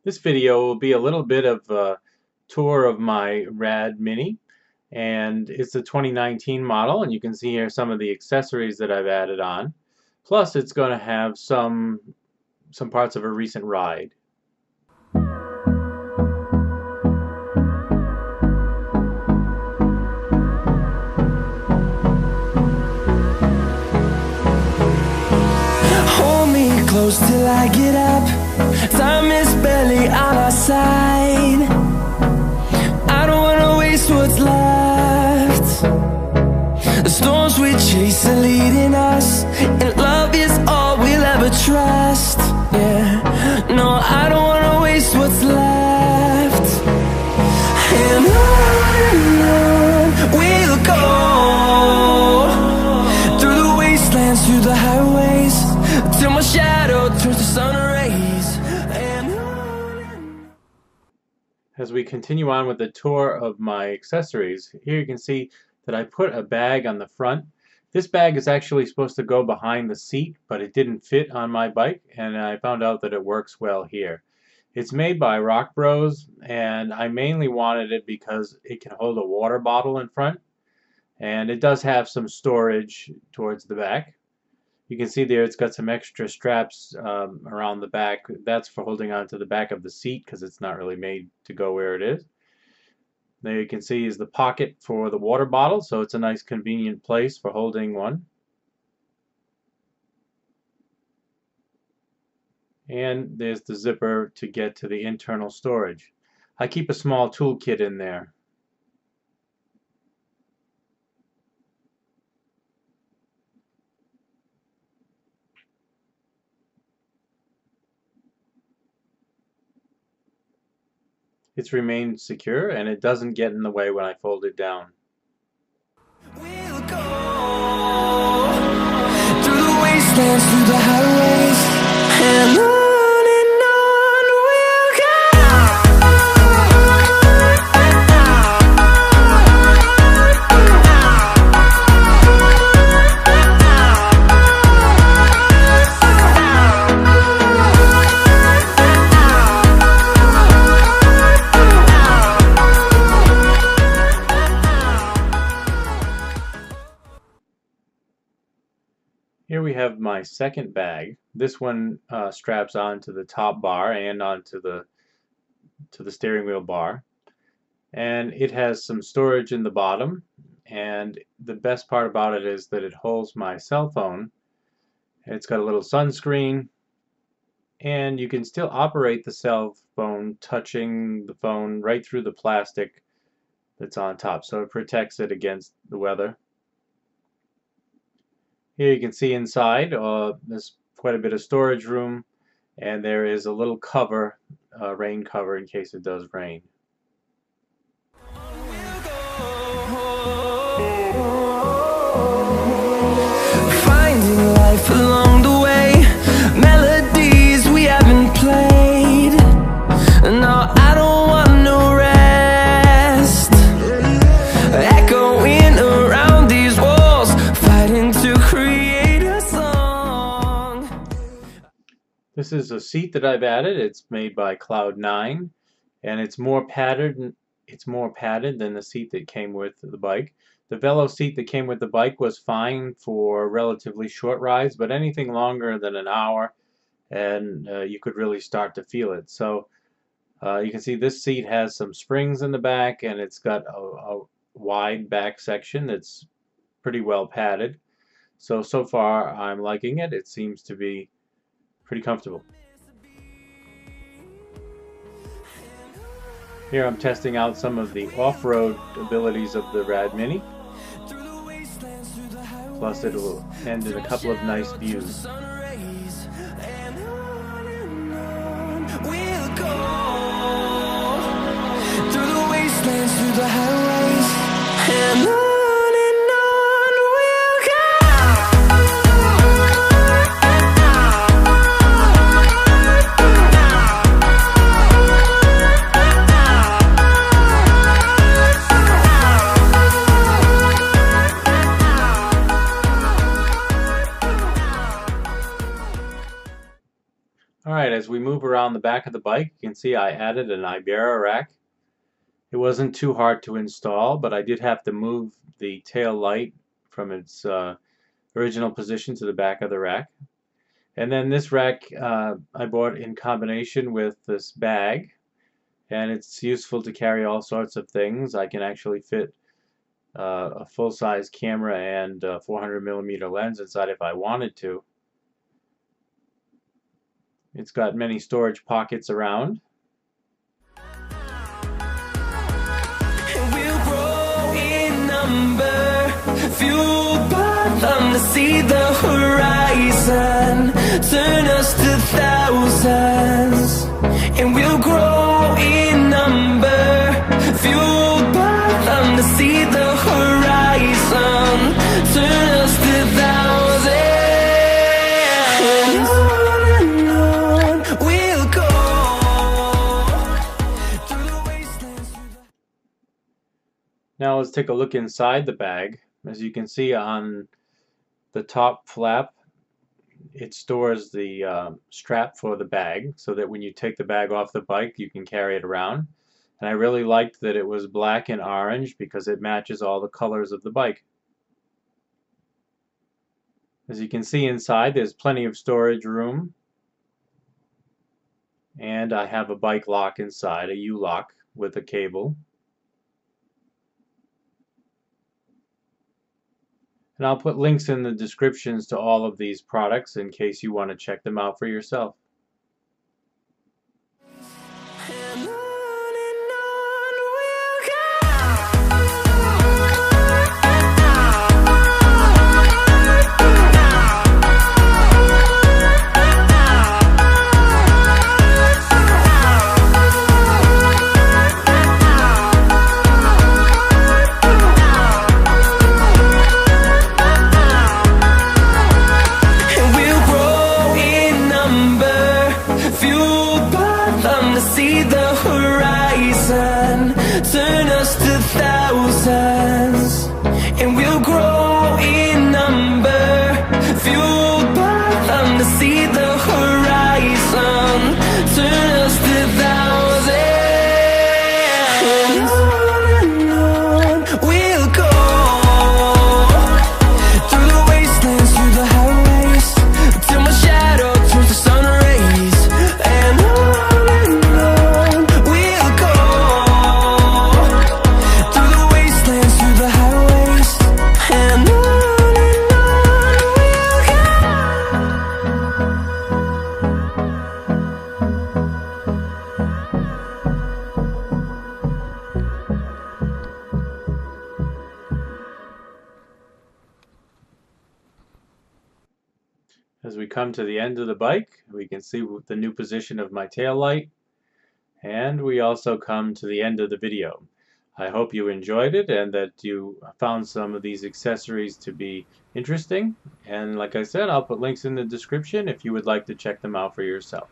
This video will be a little bit of a tour of my Rad Mini, and it's a 2019 model, and you can see here some of the accessories that I've added on. Plus it's going to have some parts of a recent ride. Hold me close till I get up. Time is barely on our side. I don't wanna waste what's left. The storms we chase are leading us, and love is all we'll ever trust. Yeah, no, I don't wanna waste what's left. And on we'll go, through the wastelands, through the highways, till my shadow turns to sun rays. And on. As we continue on with the tour of my accessories, here you can see that I put a bag on the front. This bag is actually supposed to go behind the seat, but it didn't fit on my bike, and I found out that it works well here. It's made by Rock Bros, and I mainly wanted it because it can hold a water bottle in front, and it does have some storage towards the back. You can see there it's got some extra straps around the back. That's for holding on to the back of the seat because it's not really made to go where it is. There you can see is the pocket for the water bottle, so it's a nice convenient place for holding one. And there's the zipper to get to the internal storage. I keep a small toolkit in there. It's remained secure and it doesn't get in the way when I fold it down. We'll go through the wastelands, through the highways, and on we'll go. Here we have my second bag. This one straps onto the top bar and onto the steering wheel bar, and it has some storage in the bottom, and the best part about it is that it holds my cell phone. It's got a little sunscreen, and you can still operate the cell phone touching the phone right through the plastic that's on top, so it protects it against the weather. Here you can see inside there's quite a bit of storage room, and there is a little cover, rain cover, in case it does rain. Finding life along the way, melodies we haven't played. No, I don't want no rest, echoing around these walls, fighting to create a song. This is a seat that I've added. It's made by Cloud9, and it's more padded than the seat that came with the bike. The Velo seat that came with the bike was fine for relatively short rides, but anything longer than an hour, and you could really start to feel it. So you can see this seat has some springs in the back, and it's got a wide back section that's pretty well padded. So far I'm liking it. It seems to be pretty comfortable. Here I'm testing out some of the off-road abilities of the Rad Mini. Plus it will end in a couple of nice views. We'll go through the wastelands, through the highways, and on we'll go. Alright, as we move around around the back of the bike, you can see I added an Iberia Rack. It wasn't too hard to install, but I did have to move the tail light from its original position to the back of the rack. And then this rack I bought in combination with this bag, and it's useful to carry all sorts of things. I can actually fit a full-size camera and a 400mm lens inside if I wanted to. It's got many storage pockets around. We'll grow in number, fueled by them to see the horizon, turn us to thousands. And we'll grow in number, fueled by them to see the horizon, turn us to thousands. And on we'll go through the wastelands. Now let's take a look inside the bag. As you can see on the top flap, it stores the strap for the bag so that when you take the bag off the bike you can carry it around. And I really liked that it was black and orange because it matches all the colors of the bike. As you can see inside, there's plenty of storage room, and I have a bike lock inside, a U-lock with a cable. And I'll put links in the descriptions to all of these products in case you want to check them out for yourself. And on we'll see the horizon, turn us to thousands. And we'll grow in number, fueled by them to see the horizon, turn us to thousands. And on we'll go through the wastelands, through the highways, till my shadow turns to sun rays. And on we'll go through the wastelands, through the highways. And on we'll go. As we come to the end of the bike, we can see the new position of my tail light, and we also come to the end of the video. I hope you enjoyed it and that you found some of these accessories to be interesting. And like I said, I'll put links in the description if you would like to check them out for yourself.